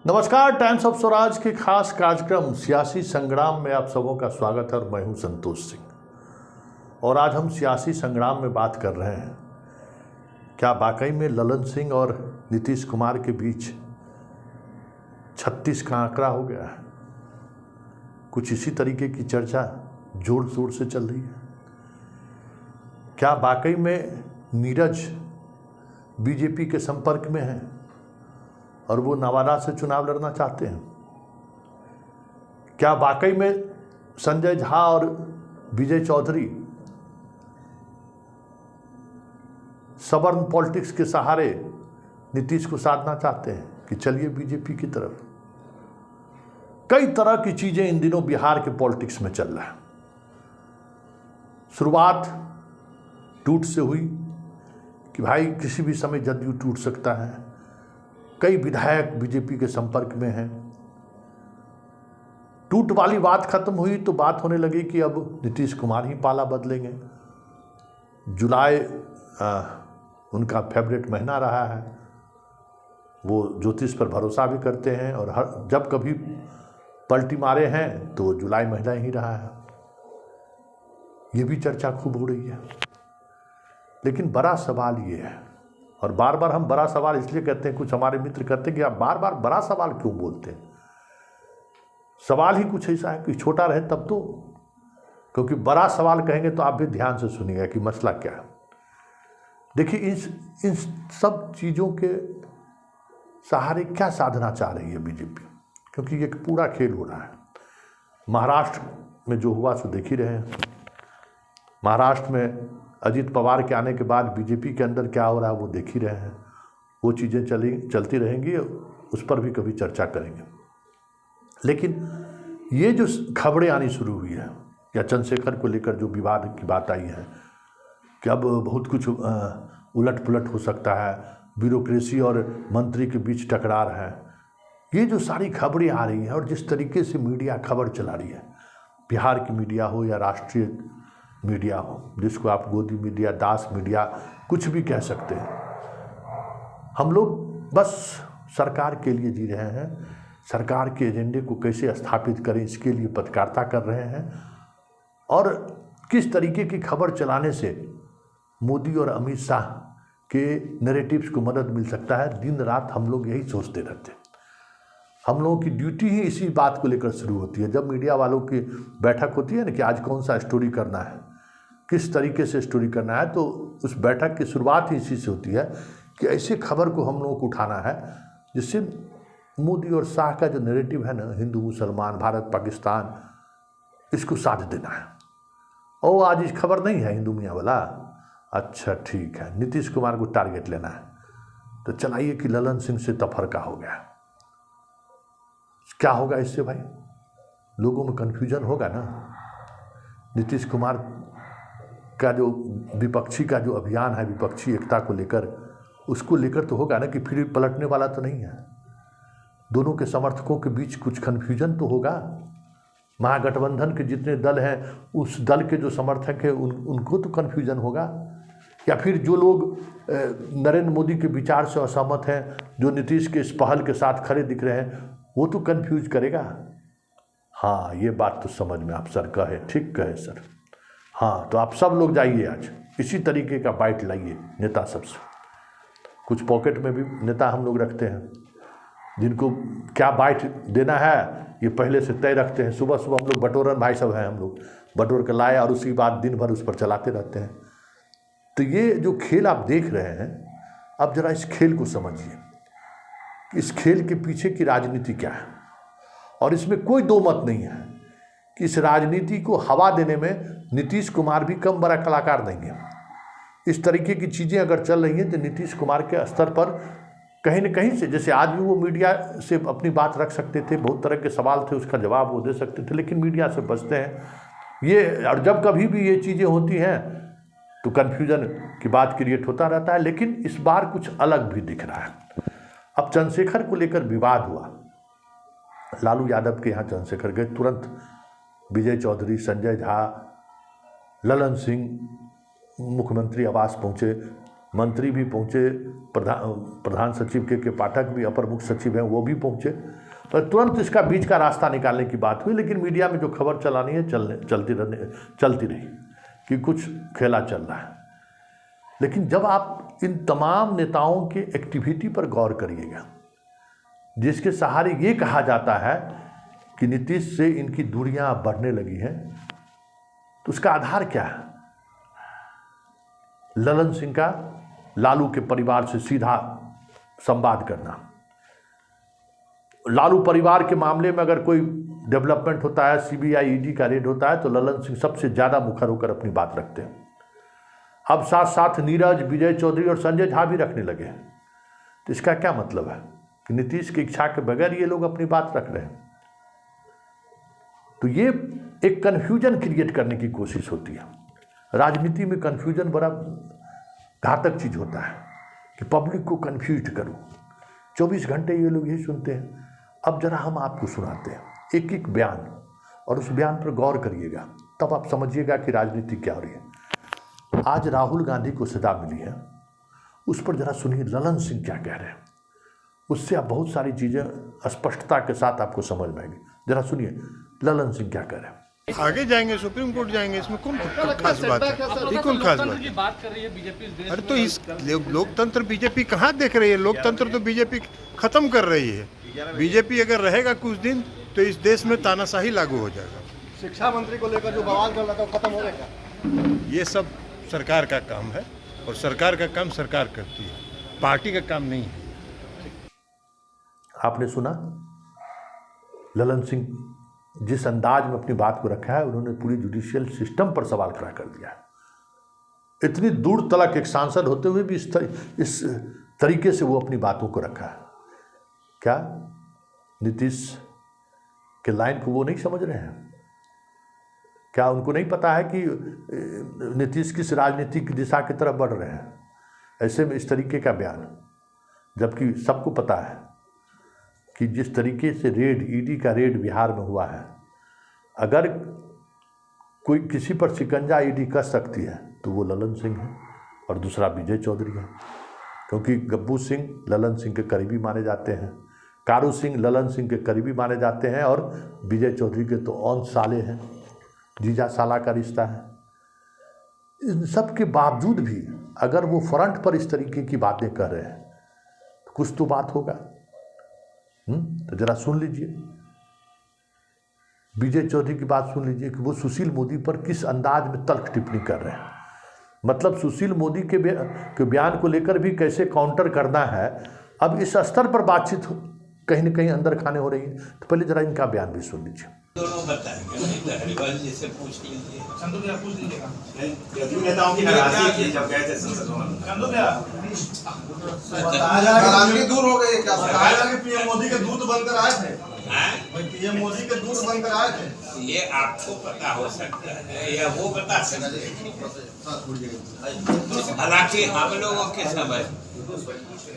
नमस्कार, times of Swaraj के खास कार्यक्रम सियासी संग्राम में आप सबों का स्वागत है और मैं हूं संतोष सिंह। और आज हम सियासी संग्राम में बात कर रहे हैं, क्या वाकई में ललन सिंह और नीतीश कुमार के बीच 36 का आंकड़ा हो गया है। कुछ इसी तरीके की चर्चा जोर शोर से चल रही है। क्या वाकई में नीरज बीजेपी के संपर्क में है और वो नवादा से चुनाव लड़ना चाहते हैं? क्या वाकई में संजय झा और विजय चौधरी सवर्ण पॉलिटिक्स के सहारे नीतीश को साधना चाहते हैं कि चलिए बीजेपी की तरफ? कई तरह की चीजें इन दिनों बिहार के पॉलिटिक्स में चल रहा है। शुरुआत टूट से हुई कि भाई किसी भी समय जदयू टूट सकता है। कई विधायक बीजेपी के संपर्क में हैं। टूट वाली बात खत्म हुई तो बात होने लगी कि अब नीतीश कुमार ही पाला बदलेंगे। जुलाई उनका फेवरेट महीना रहा है। वो ज्योतिष पर भरोसा भी करते हैं और जब कभी पलटी मारे हैं तो जुलाई महीना ही रहा है। ये भी चर्चा खूब हो रही है। लेकिन बड़ा सवाल ये है, और बार बार हम बड़ा सवाल इसलिए कहते हैं, कुछ हमारे मित्र कहते हैं कि आप बार बार बड़ा सवाल क्यों बोलते हैं? सवाल ही कुछ ऐसा है कि छोटा रहे तब तो, क्योंकि बड़ा सवाल कहेंगे तो आप भी ध्यान से सुनिएगा कि मसला क्या है। देखिए, इन सब चीज़ों के सहारे क्या साधना चाह रही है बीजेपी, क्योंकि ये एक पूरा खेल हो रहा है। महाराष्ट्र में जो हुआ सो देख ही रहे हैं। महाराष्ट्र में अजीत पवार के आने के बाद बीजेपी के अंदर क्या हो रहा है वो देख ही रहे हैं। वो चीज़ें चलती रहेंगी, उस पर भी कभी चर्चा करेंगे। लेकिन ये जो खबरें आनी शुरू हुई है, या चंद्रशेखर को लेकर जो विवाद की बात आई है कि अब बहुत कुछ उलट पुलट हो सकता है, ब्यूरोक्रेसी और मंत्री के बीच टकरार है, ये जो सारी खबरें आ रही हैं और जिस तरीके से मीडिया खबर चला रही है, बिहार की मीडिया हो या राष्ट्रीय मीडिया हो, जिसको आप गोदी मीडिया, दास मीडिया, कुछ भी कह सकते हैं, हम लोग बस सरकार के लिए जी रहे हैं। सरकार के एजेंडे को कैसे स्थापित करें, इसके लिए पत्रकारिता कर रहे हैं। और किस तरीके की खबर चलाने से मोदी और अमित शाह के नैरेटिव्स को मदद मिल सकता है, दिन रात हम लोग यही सोचते रहते हैं। हम लोगों की ड्यूटी ही इसी बात को लेकर शुरू होती है। जब मीडिया वालों की बैठक होती है ना कि आज कौन सा स्टोरी करना है, किस तरीके से स्टोरी करना है, तो उस बैठक की शुरुआत ही इसी से होती है कि ऐसे खबर को हम लोगों को उठाना है जिससे मोदी और शाह का जो नैरेटिव है ना, हिंदू मुसलमान, भारत पाकिस्तान, इसको साथ देना है। और आज इस खबर नहीं है हिंदू मियाँ वाला, अच्छा ठीक है, नीतीश कुमार को टारगेट लेना है, तो चलाइए कि ललन सिंह से तफरका हो गया। क्या होगा इससे भाई? लोगों में कन्फ्यूजन होगा ना। नीतीश कुमार का जो विपक्षी का जो अभियान है, विपक्षी एकता को लेकर, उसको लेकर तो होगा ना कि फिर पलटने वाला तो नहीं है। दोनों के समर्थकों के बीच कुछ कन्फ्यूजन तो होगा। महागठबंधन के जितने दल हैं, उस दल के जो समर्थक हैं उनको तो कन्फ्यूजन होगा। या फिर जो लोग नरेंद्र मोदी के विचार से असहमत हैं, जो नीतीश के इस पहल के साथ खड़े दिख रहे हैं, वो तो कन्फ्यूज करेगा। हाँ, ये बात तो समझ में आप सर कहे, ठीक कहे सर। हाँ, तो आप सब लोग जाइए आज इसी तरीके का बाइट लाइए नेता सबसे। कुछ पॉकेट में भी नेता हम लोग रखते हैं, जिनको क्या बाइट देना है ये पहले से तय रखते हैं। सुबह सुबह हम लोग बटोरन भाई सब हैं, हम लोग बटोर कर लाए और उसी बाद दिन भर उस पर चलाते रहते हैं। तो ये जो खेल आप देख रहे हैं, अब जरा इस खेल को समझिए कि इस खेल के पीछे की राजनीति क्या है। और इसमें कोई दो मत नहीं है कि इस राजनीति को हवा देने में नीतीश कुमार भी कम बड़ा कलाकार नहीं है। इस तरीके की चीज़ें अगर चल रही हैं तो नीतीश कुमार के स्तर पर कहीं न कहीं से, जैसे आज भी वो मीडिया से अपनी बात रख सकते थे, बहुत तरह के सवाल थे, उसका जवाब वो दे सकते थे, लेकिन मीडिया से बचते हैं ये। और जब कभी भी ये चीज़ें होती हैं तो कन्फ्यूजन की बात क्रिएट होता रहता है। लेकिन इस बार कुछ अलग भी दिख रहा है। अब चंद्रशेखर को लेकर विवाद हुआ, लालू यादव के यहाँ चंद्रशेखर गए, तुरंत विजय चौधरी, संजय झा, ललन सिंह मुख्यमंत्री आवास पहुँचे, मंत्री भी पहुँचे, प्रधान सचिव के पाठक भी, अपर मुख्य सचिव हैं वो भी पहुँचे, तो तुरंत इसका बीच का रास्ता निकालने की बात हुई। लेकिन मीडिया में जो खबर चलानी है चलती रही कि कुछ खेला चल रहा है। लेकिन जब आप इन तमाम नेताओं के एक्टिविटी पर गौर करिएगा, जिसके सहारे ये कहा जाता है कि नीतीश से इनकी दूरियां बढ़ने लगी हैं, तो उसका आधार क्या है? ललन सिंह का लालू के परिवार से सीधा संवाद करना, लालू परिवार के मामले में अगर कोई डेवलपमेंट होता है, सीबीआई ईडी का रेड होता है, तो ललन सिंह सबसे ज़्यादा मुखर होकर अपनी बात रखते हैं। अब साथ साथ नीरज, विजय चौधरी और संजय झा भी रखने लगे हैं। तो इसका क्या मतलब है कि नीतीश की इच्छा के बगैर ये लोग अपनी बात रख रहे हैं। तो ये एक कन्फ्यूजन क्रिएट करने की कोशिश होती है। राजनीति में कन्फ्यूजन बड़ा घातक चीज़ होता है कि पब्लिक को कन्फ्यूज करो। 24 घंटे ये लोग यही सुनते हैं। अब जरा हम आपको सुनाते हैं एक एक बयान, और उस बयान पर गौर करिएगा, तब आप समझिएगा कि राजनीति क्या हो रही है। आज राहुल गांधी को सजा मिली है, उस पर जरा सुनिए ललन सिंह क्या कह रहे हैं। उससे आप बहुत सारी चीज़ें स्पष्टता के साथ आपको समझ में आएगी। जरा सुनिए ललन सिंह क्या कह रहे हैं। आगे जाएंगे, सुप्रीम कोर्ट जाएंगे, इसमें कौन खास बात है? ये कौन खास बात कर रही है बीजेपी? अरे तो इस लोकतंत्र बीजेपी कहाँ देख रही है? लोकतंत्र तो बीजेपी खत्म कर रही है। बीजेपी अगर रहेगा कुछ दिन तो इस देश में तानाशाही लागू हो जाएगा। शिक्षा मंत्री को लेकर जो बवाल कर रहा था वो खत्म हो गया। ये सब सरकार का काम है, और सरकार का काम सरकार करती है, पार्टी का काम नहीं है। आपने सुना ललन सिंह जिस अंदाज में अपनी बात को रखा है, उन्होंने पूरी जुडिशियल सिस्टम पर सवाल खड़ा कर दिया है। इतनी दूर तलक एक सांसद होते हुए भी इस तरीके से वो अपनी बातों को रखा है। क्या नीतीश के लाइन को वो नहीं समझ रहे हैं? क्या उनको नहीं पता है कि नीतीश किस राजनीतिक दिशा की तरफ बढ़ रहे हैं? ऐसे में इस तरीके का बयान, जबकि सबको पता है कि जिस तरीके से रेड, ईडी का रेड बिहार में हुआ है, अगर कोई किसी पर शिकंजा ईडी कर सकती है तो वो ललन सिंह है, और दूसरा विजय चौधरी है। क्योंकि गब्बू सिंह ललन सिंह के करीबी माने जाते हैं, कारू सिंह ललन सिंह के करीबी माने जाते हैं, और विजय चौधरी के तो औन साले हैं, जीजा साला का रिश्ता है। इन सब के बावजूद भी अगर वो फ्रंट पर इस तरीके की बातें कर रहे हैं तो कुछ तो बात होगा। तो जरा सुन लीजिए विजय चौधरी की बात सुन लीजिए कि वो सुशील मोदी पर किस अंदाज में तल्ख टिप्पणी कर रहे हैं। मतलब सुशील मोदी के बयान को लेकर भी कैसे काउंटर करना है, अब इस स्तर पर बातचीत कहीं न कहीं अंदर खाने हो रही है। तो पहले जरा इनका बयान भी सुन लीजिए। दोनों बताएंगे, नहीं तो हरिवंश जी से पूछ लीजिए। संतोष भैया पूछ लीजिएगा। जदयू नेताओं की नाराजगी थी जब गए थे संसद भवन। संतोष भैया नाराजगी दूर हो गई क्या? पीएम मोदी के दूत बनकर आए थे। पीएम मोदी के दूत बनकर आए थे। ये आपको पता हो सकता है या वो बता सकते हैं। हालांकि हम लोगों के समझ,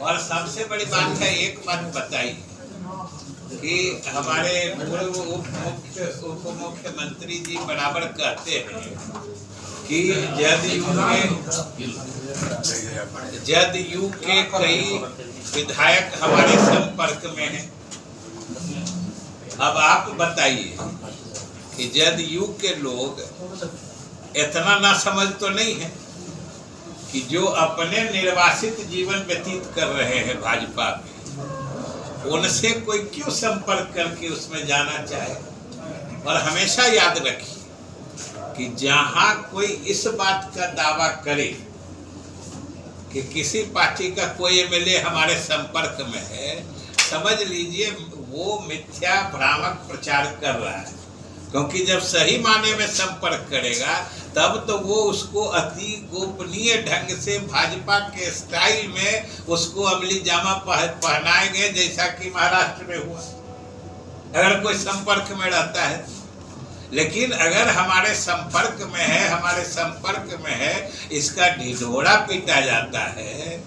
और सबसे बड़ी बात है, एक बात बताइए कि हमारे पूर्व उप मुख्यमंत्री जी बराबर कहते हैं कि जदयू के कई विधायक हमारे संपर्क में हैं। अब आप बताइए कि जदयू के लोग इतना ना समझ तो नहीं है कि जो अपने निर्वासित जीवन व्यतीत कर रहे हैं भाजपा में, उनसे कोई क्यों संपर्क करके उसमें जाना चाहे। और हमेशा याद रखिए कि जहां कोई इस बात का दावा करे कि किसी पार्टी का कोई एमएलए हमारे संपर्क में है, समझ लीजिए वो मिथ्या भ्रामक प्रचार कर रहा है। क्योंकि जब सही माने में संपर्क करेगा तब तो वो उसको अति गोपनीय ढंग से भाजपा के स्टाइल में उसको अमली जामा पहनाएंगे, जैसा कि महाराष्ट्र में हुआ, अगर कोई संपर्क में रहता है। लेकिन अगर हमारे संपर्क में है, इसका ढिढोरा पीटा जाता है,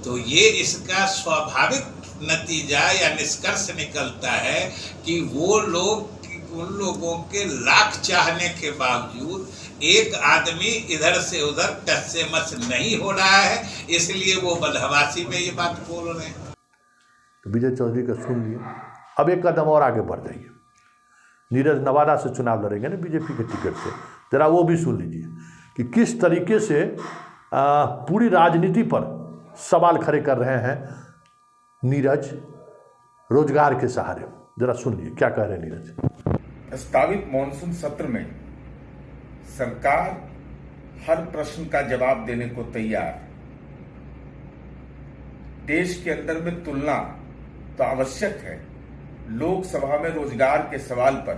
तो ये इसका स्वाभाविक नतीजा या निष्कर्ष निकलता है कि वो लोग, उन लोगों के लाख चाहने के बावजूद एक आदमी इधर से उधर टस से मस नहीं हो रहा है, इसलिए वो बदहवासी में ये बात बोल रहे हैं। तो विजय चौधरी का सुन लिए। अब एक कदम और आगे बढ़ जाइए। नीरज नवादा से चुनाव लड़ेंगे ना बीजेपी के टिकट से, जरा वो भी सुन लीजिए कि किस तरीके से पूरी राजनीति पर सवाल खड़े कर रहे हैं नीरज रोजगार के सहारे। जरा सुन लीजिए क्या कह रहे हैं नीरज। प्रस्तावित मॉनसून सत्र में सरकार हर प्रश्न का जवाब देने को तैयार। देश के अंदर में तुलना तो आवश्यक है। लोकसभा में रोजगार के सवाल पर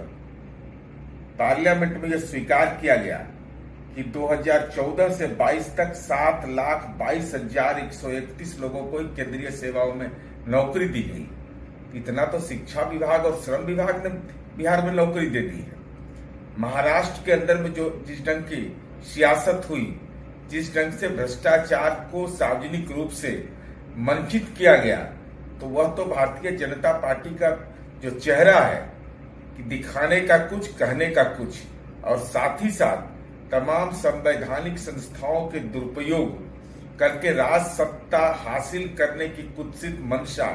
पार्लियामेंट में यह स्वीकार किया गया कि 2014 से 22 तक 7,22,131 लोगों को केंद्रीय सेवाओं में नौकरी दी गई। इतना तो शिक्षा विभाग और श्रम विभाग ने बिहार में नौकरी दे दी है। महाराष्ट्र के अंदर में जो जिस ढंग की सियासत हुई, जिस ढंग से भ्रष्टाचार को सार्वजनिक रूप से मंचित किया गया, तो वह तो भारतीय जनता पार्टी का जो चेहरा है कि दिखाने का कुछ, कहने का कुछ, और साथ ही साथ तमाम संवैधानिक संस्थाओं के दुरुपयोग करके राज सत्ता हासिल करने की कुत्सित मंशा,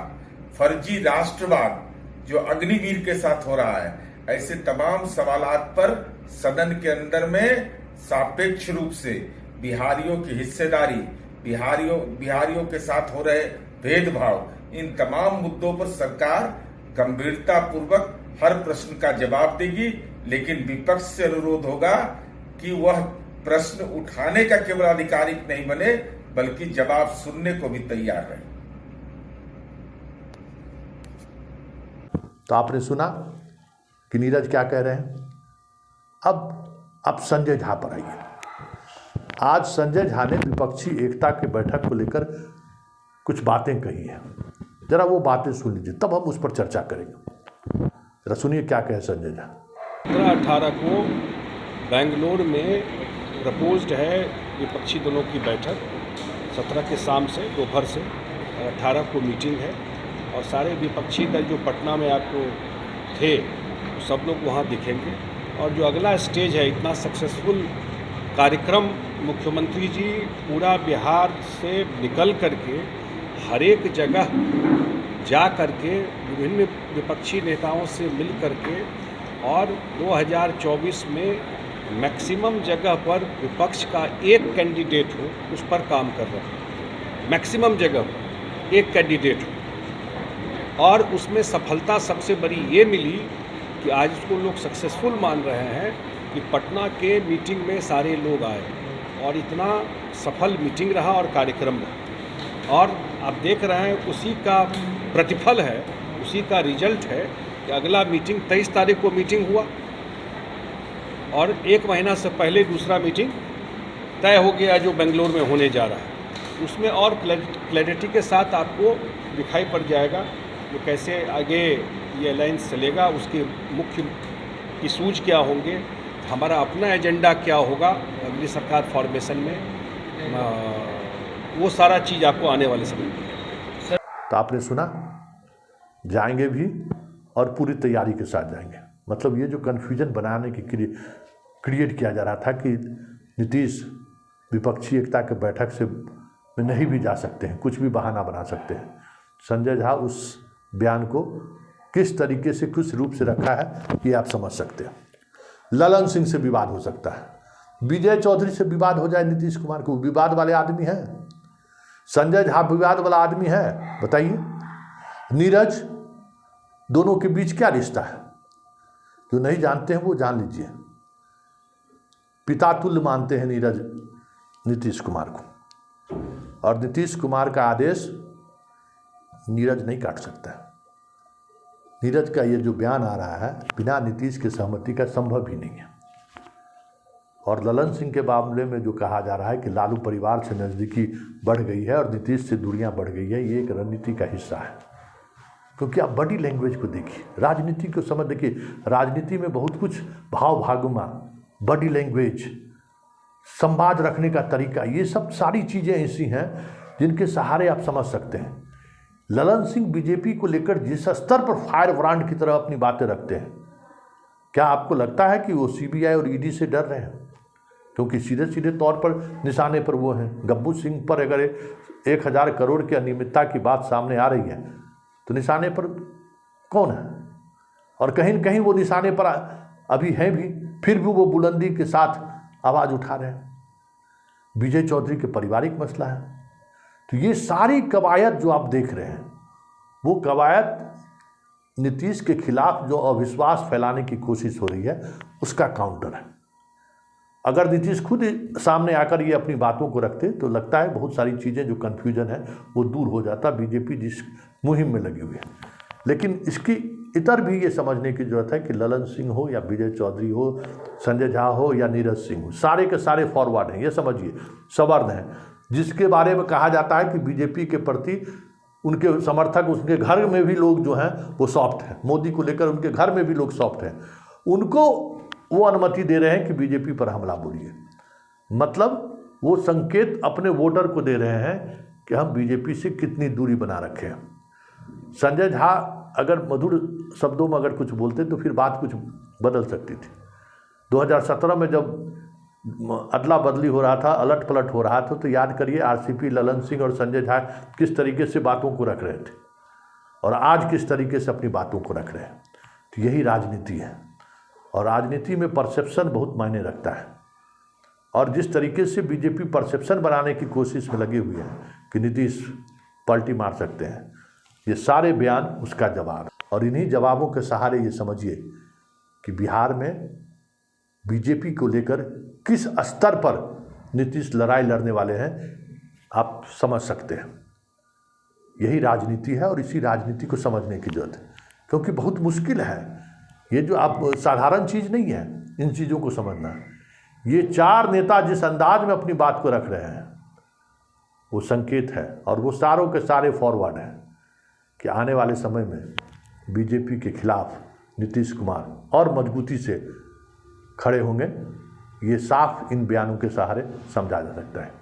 फर्जी राष्ट्रवाद जो अग्निवीर के साथ हो रहा है, ऐसे तमाम सवालात पर सदन के अंदर में सापेक्ष रूप से बिहारियों की हिस्सेदारी, बिहारियों के साथ हो रहे भेदभाव, इन तमाम मुद्दों पर सरकार गंभीरता पूर्वक हर प्रश्न का जवाब देगी। लेकिन विपक्ष से अनुरोध होगा कि वह प्रश्न उठाने का केवल आधिकारिक नहीं बने, बल्कि जवाब सुनने को भी तैयार रहे। तो आपने सुना कि नीरज क्या कह रहे हैं। अब संजय झा पर आइए। आज संजय झा ने विपक्षी एकता की बैठक को लेकर कुछ बातें कही हैं। जरा वो बातें सुन लीजिए, तब हम उस पर चर्चा करेंगे। जरा सुनिए क्या कहे संजय झा। 17-18 को बेंगलोर में प्रपोज्ड है विपक्षी दलों की बैठक। 17 के शाम से, दोपहर से, 18 को मीटिंग है और सारे विपक्षी दल जो पटना में आपको थे सब लोग वहाँ दिखेंगे। और जो अगला स्टेज है, इतना सक्सेसफुल कार्यक्रम, मुख्यमंत्री जी पूरा बिहार से निकल करके हर एक जगह जा करके विभिन्न विपक्षी नेताओं से मिल करके और 2024 में मैक्सिमम जगह पर विपक्ष का एक कैंडिडेट हो, उस पर काम कर रहे हैं। मैक्सिमम जगह पर एक कैंडिडेट हो और उसमें सफलता सबसे बड़ी ये मिली कि आज उसको लोग सक्सेसफुल मान रहे हैं कि पटना के मीटिंग में सारे लोग आए और इतना सफल मीटिंग रहा और कार्यक्रम रहा। और आप देख रहे हैं उसी का प्रतिफल है, उसी का रिजल्ट है कि अगला मीटिंग 23 तारीख को मीटिंग हुआ और एक महीना से पहले दूसरा मीटिंग तय हो गया जो बेंगलोर में होने जा रहा है। उसमें और क्लैरिटी के साथ आपको दिखाई पड़ जाएगा कि कैसे आगे ये अलायंस चलेगा, उसके मुख्य इशूज क्या होंगे, हमारा अपना एजेंडा क्या होगा अगली सरकार फॉर्मेशन में, वो सारा चीज़ आपको आने वाले समय में। तो आपने सुना, जाएंगे भी और पूरी तैयारी के साथ जाएंगे। मतलब ये जो कन्फ्यूजन बनाने की क्रिएट किया जा रहा था कि नीतीश विपक्षी एकता के बैठक से में नहीं भी जा सकते हैं, कुछ भी बहाना बना सकते हैं। संजय झा उस बयान को किस तरीके से किस रूप से रखा है ये आप समझ सकते हैं। ललन सिंह से विवाद हो सकता है, विजय चौधरी से विवाद हो जाए नीतीश कुमार को, विवाद वाले आदमी हैं। संजय झा विवाद वाला आदमी है, बताइए। नीरज, दोनों के बीच क्या रिश्ता है? जो नहीं जानते हैं वो जान लीजिए। पिता तुल्य मानते हैं नीरज नीतीश कुमार को, और नीतीश कुमार का आदेश नीरज नहीं काट सकता है। नीरज का ये जो बयान आ रहा है बिना नीतीश की सहमति का संभव ही नहीं है। और ललन सिंह के मामले में जो कहा जा रहा है कि लालू परिवार से नज़दीकी बढ़ गई है और नीतीश से दूरियां बढ़ गई है, ये एक रणनीति का हिस्सा है। क्योंकि आप बॉडी लैंग्वेज को देखिए, राजनीति को समझ देखिए। राजनीति में बहुत कुछ भाव भागुमा, बॉडी लैंग्वेज, संवाद रखने का तरीका, ये सब सारी चीज़ें ऐसी हैं जिनके सहारे आप समझ सकते हैं। ललन सिंह बीजेपी को लेकर जिस स्तर पर फायर ब्रांड की तरह अपनी बातें रखते हैं, क्या आपको लगता है कि वो सीबीआई और ईडी से डर रहे हैं? क्योंकि सीधे सीधे तौर पर निशाने पर वो हैं। गब्बू सिंह पर अगर 1000 करोड़ की अनियमितता की बात सामने आ रही है तो निशाने पर कौन है? और कहीं न कहीं वो निशाने पर अभी हैं भी, फिर भी वो बुलंदी के साथ आवाज़ उठा रहे हैं। विजय चौधरी के पारिवारिक मसला है। तो ये सारी कवायद जो आप देख रहे हैं, वो कवायद नीतीश के खिलाफ जो अविश्वास फैलाने की कोशिश हो रही है उसका काउंटर है। अगर नीतीश खुद सामने आकर ये अपनी बातों को रखते तो लगता है बहुत सारी चीज़ें जो कन्फ्यूजन है वो दूर हो जाता, बीजेपी जिस मुहिम में लगी हुई है। लेकिन इसकी इतर भी ये समझने की ज़रूरत है कि ललन सिंह हो या विजय चौधरी हो, संजय झा हो या नीरज सिंह हो, सारे के सारे फॉरवर्ड हैं, ये समझिए, सवर्द हैं, जिसके बारे में कहा जाता है कि बीजेपी के प्रति उनके समर्थक, उनके घर में भी लोग जो हैं वो सॉफ्ट हैं, मोदी को लेकर उनके घर में भी लोग सॉफ्ट हैं, उनको वो अनुमति दे रहे हैं कि बीजेपी पर हमला बोलिए। मतलब वो संकेत अपने वोटर को दे रहे हैं कि हम बीजेपी से कितनी दूरी बना रखे हैं। संजय झा अगर मधुर शब्दों में अगर कुछ बोलते तो फिर बात कुछ बदल सकती थी। 2017 में जब अदला बदली हो रहा था, अलट पलट हो रहा था, तो याद करिए आरसीपी, ललन सिंह और संजय झा किस तरीके से बातों को रख रहे थे और आज किस तरीके से अपनी बातों को रख रहे हैं। तो यही राजनीति है और राजनीति में परसेप्शन बहुत मायने रखता है। और जिस तरीके से बीजेपी परसेप्शन बनाने की कोशिश में लगी हुई है कि नीतीश पलटी मार सकते हैं, ये सारे बयान उसका जवाब। और इन्हीं जवाबों के सहारे ये समझिए कि बिहार में बीजेपी को लेकर किस स्तर पर नीतीश लड़ाई लड़ने वाले हैं आप समझ सकते हैं। यही राजनीति है और इसी राजनीति को समझने की जरूरत है, क्योंकि बहुत मुश्किल है ये, जो आप साधारण चीज़ नहीं है इन चीज़ों को समझना। ये 4 नेता जिस अंदाज में अपनी बात को रख रहे हैं वो संकेत है और वो सारों के सारे फॉरवर्ड हैं कि आने वाले समय में बीजेपी के खिलाफ नीतीश कुमार और मजबूती से खड़े होंगे। ये साफ इन बयानों के सहारे समझा जा सकता है।